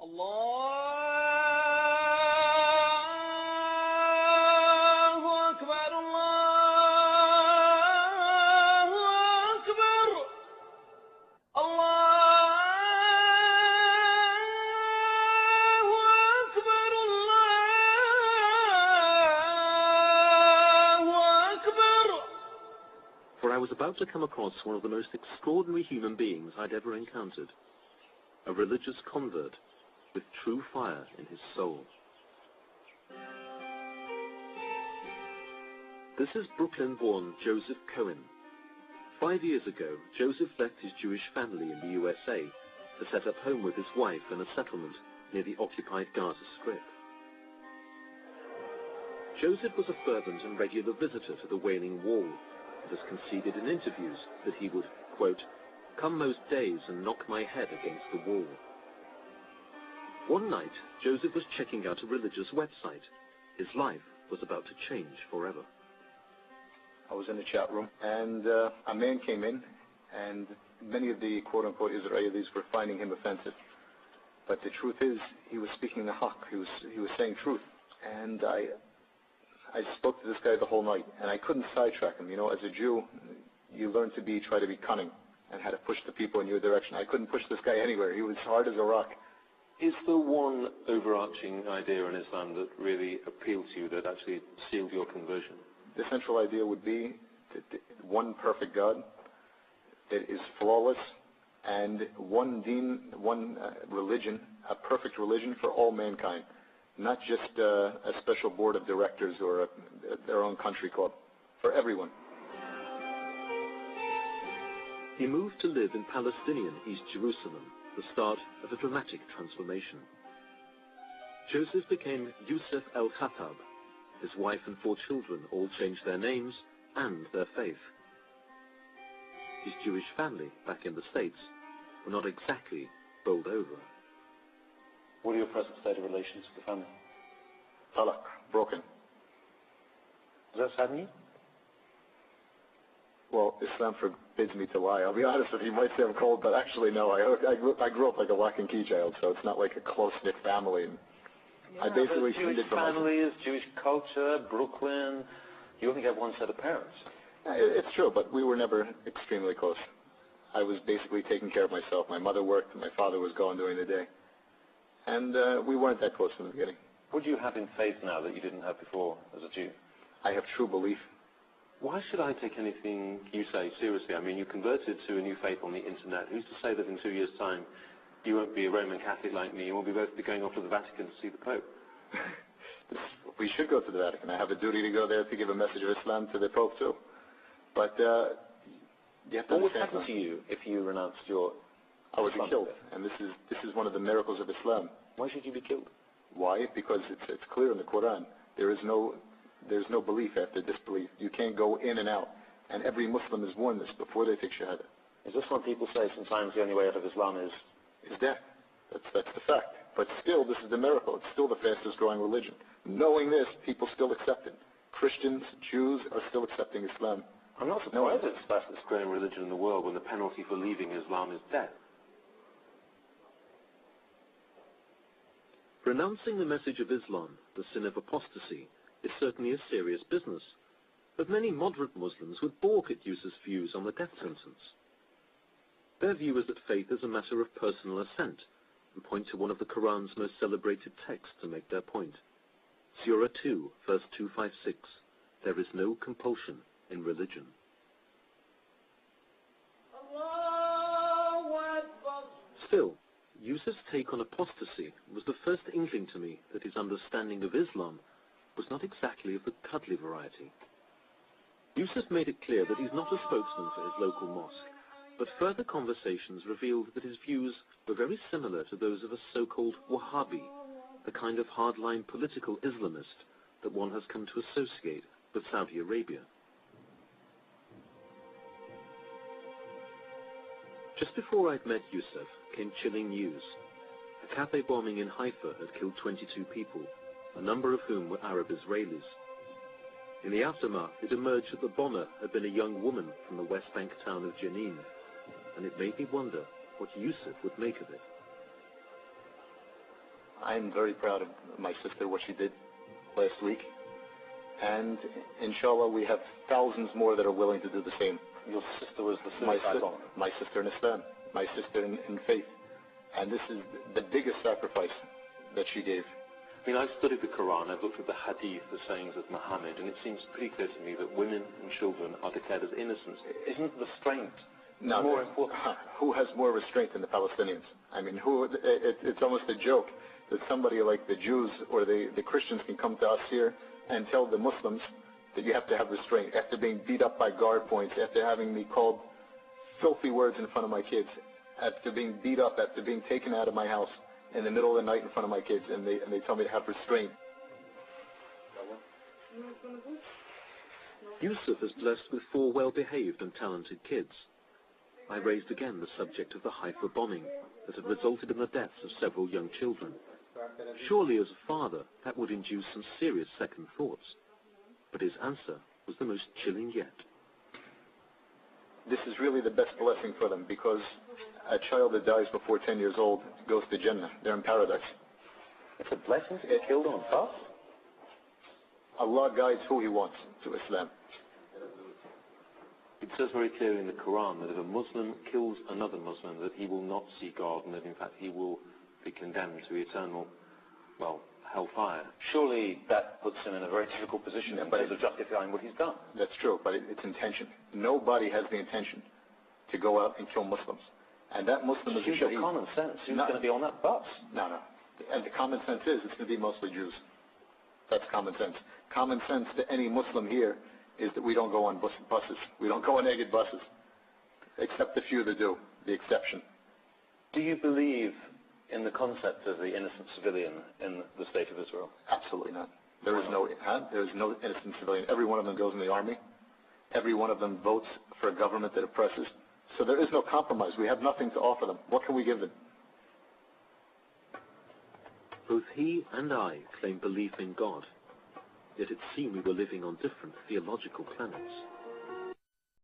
الله أكبر الله أكبر الله أكبر الله أكبر. For I was about to come across one of the most extraordinary human beings I'd ever encountered. A religious convert with true fire in his soul. This is Brooklyn-born Joseph Cohen. 5 years ago, Joseph left his Jewish family in the USA to set up home with his wife in a settlement near the occupied Gaza Strip. Joseph was a fervent and regular visitor to the Wailing Wall and has conceded in interviews that he would, quote, come most days and knock my head against the wall. One night, Joseph was checking out a religious website. His life was about to change forever. I was in the chat room, and a man came in, and many of the quote-unquote Israelis were finding him offensive. But the truth is, he was speaking the haqq. He was saying truth. And I spoke to this guy the whole night, and I couldn't sidetrack him. You know, as a Jew, you learn to try to be cunning and how to push the people in your direction. I couldn't push this guy anywhere. He was hard as a rock. Is there one overarching idea in Islam that really appealed to you, that actually sealed your conversion? The central idea would be one perfect God that is flawless, and one deen, one religion, a perfect religion for all mankind, not just a special board of directors or their own country club, for everyone. He moved to live in Palestinian East Jerusalem, the start of a dramatic transformation. Joseph became Yusef El-Khattab. His wife and 4 children all changed their names and their faith. His Jewish family, back in the States, were not exactly bowled over. What are your present state of relations with the family? Talaq, broken. Does that sadden you? Well, Islam forbids me to lie. I'll be honest with you. You might say I'm cold, but actually, no. I grew up like a lock and key child, so it's not like a close-knit family. And yeah, I basically Jewish families, Jewish culture, Brooklyn. You only have one set of parents. It's true, but we were never extremely close. I was basically taking care of myself. My mother worked, and my father was gone during the day. And we weren't that close in the beginning. What do you have in faith now that you didn't have before as a Jew? I have true belief. Why should I take anything you say seriously? I mean, you converted to a new faith on the internet. Who's to say that in 2 years' time you won't be a Roman Catholic like me, and we'll be both going off to the Vatican to see the Pope? We should go to the Vatican. I have a duty to go there to give a message of Islam to the Pope too. But you have to what would understand happen to you if you renounced your I would be killed, and this is one of the miracles of Islam. Why should you be killed? Why? Because it's clear in the Quran. There's no belief after disbelief. You can't go in and out. And every Muslim is warned this before they take Shahada. Is this what people say sometimes the only way out of Islam is death? That's the fact. But still, this is the miracle. It's still the fastest growing religion. Knowing this, people still accept it. Christians, Jews are still accepting Islam. I'm not surprised it's the fastest growing religion in the world when the penalty for leaving Islam is death. Renouncing the message of Islam, the sin of apostasy, is certainly a serious business, but many moderate Muslims would balk at Yusuf's views on the death sentence. Their view is that faith is a matter of personal assent, and point to one of the Quran's most celebrated texts to make their point. Surah 2, verse 256, there is no compulsion in religion. Still, Yusuf's take on apostasy was the first inkling to me that his understanding of Islam was not exactly of the cuddly variety. Yusuf made it clear that he's not a spokesman for his local mosque, but further conversations revealed that his views were very similar to those of a so-called Wahhabi, the kind of hardline political Islamist that one has come to associate with Saudi Arabia. Just before I'd met Yusuf came chilling news. A cafe bombing in Haifa had killed 22 people, a number of whom were Arab Israelis. In the aftermath, it emerged that the bomber had been a young woman from the West Bank town of Jenin, and it made me wonder what Yusuf would make of it. I'm very proud of my sister, what she did last week. And inshallah, we have thousands more that are willing to do the same. Your sister was the My, suicide bomber. my sister in Islam, my sister in faith. And this is the biggest sacrifice that she gave. I mean, I've studied the Quran, I've looked at the hadith, the sayings of Muhammad, and it seems pretty clear to me that women and children are declared as innocent. Isn't restraint Now, more important? who has more restraint than the Palestinians? I mean, it's almost a joke that somebody like the Jews or the Christians can come to us here and tell the Muslims that you have to have restraint. After being beat up by guard points, after having me called filthy words in front of my kids, after being beat up, after being taken out of my house in the middle of the night in front of my kids, and they tell me to have restraint. Yusuf is blessed with 4 well-behaved and talented kids. I raised again the subject of the Haifa bombing that had resulted in the deaths of several young children. Surely, as a father, that would induce some serious second thoughts. But his answer was the most chilling yet. This is really the best blessing for them, because a child that dies before 10 years old goes to Jannah. They're in paradise. It's a blessing to get killed on a bus? Allah guides who He wants to Islam. It says very clearly in the Quran that if a Muslim kills another Muslim, that he will not see God, and that in fact he will be condemned to eternal, well, hellfire. Surely that puts him in a very difficult position in terms of justifying what he's done. That's true, but it's intention. Nobody has the intention to go out and kill Muslims. And that Muslim is a Use your shaheed. common sense. Who's going to be on that bus? No. And the common sense is it's going to be mostly Jews. That's common sense. Common sense to any Muslim here is that we don't go on buses. We don't go on Egged buses. Except the few that do, the exception. Do you believe in the concept of the innocent civilian in the state of Israel? Absolutely not. There is no innocent civilian. Every one of them goes in the army. Every one of them votes for a government that oppresses. So there is no compromise. We have nothing to offer them. What can we give them? Both he and I claim belief in God, yet it seemed we were living on different theological planets.